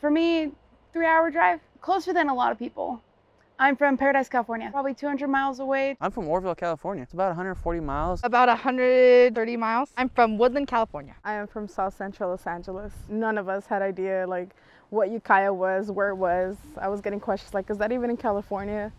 For me, 3-hour drive, closer than a lot of people. I'm from Paradise, California, probably 200 miles away. I'm from Orville, California. It's about 140 miles. About 130 miles. I'm from Woodland, California. I am from South Central Los Angeles. None of us had idea like what Ukiah was, where it was. I was getting questions like, is that even in California?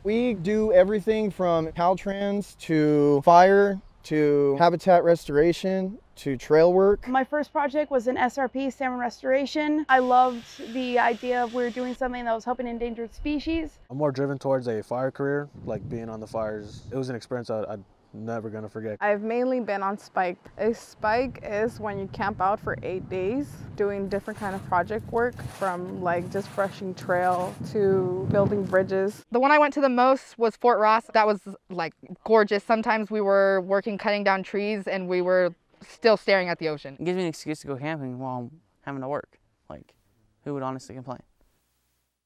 We do everything from Caltrans to fire to habitat restoration to trail work. My first project was an SRP, salmon restoration. I loved the idea of we were doing something that was helping endangered species. I'm more driven towards a fire career, like being on the fires. It was an experience I'm never gonna forget. I've mainly been on spike. A spike is when you camp out for 8 days doing different kind of project work, from like just brushing trail to building bridges. The one I went to the most was Fort Ross. That was like gorgeous. Sometimes we were working cutting down trees and we were still staring at the ocean. It gives me an excuse to go camping while I'm having to work. Like, who would honestly complain?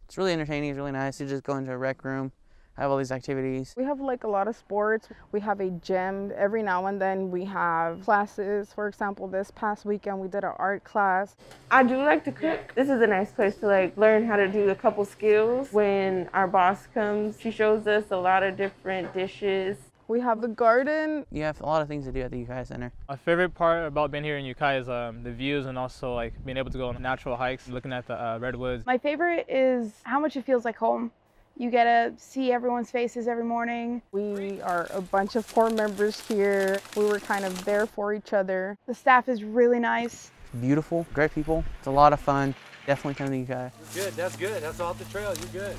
It's really entertaining, it's really nice. You just go into a rec room, have all these activities. We have like a lot of sports. We have a gym. Every now and then we have classes. For example, this past weekend we did an art class. I do like to cook. This is a nice place to like learn how to do a couple skills. When our boss comes, she shows us a lot of different dishes. We have the garden. You have a lot of things to do at the Ukiah Center. My favorite part about being here in Ukiah is the views, and also like being able to go on natural hikes, looking at the redwoods. My favorite is how much it feels like home. You get to see everyone's faces every morning. We are a bunch of core members here. We were kind of there for each other. The staff is really nice. It's beautiful, great people. It's a lot of fun. Definitely come to Ukiah. Good, that's good. That's off the trail. You're good.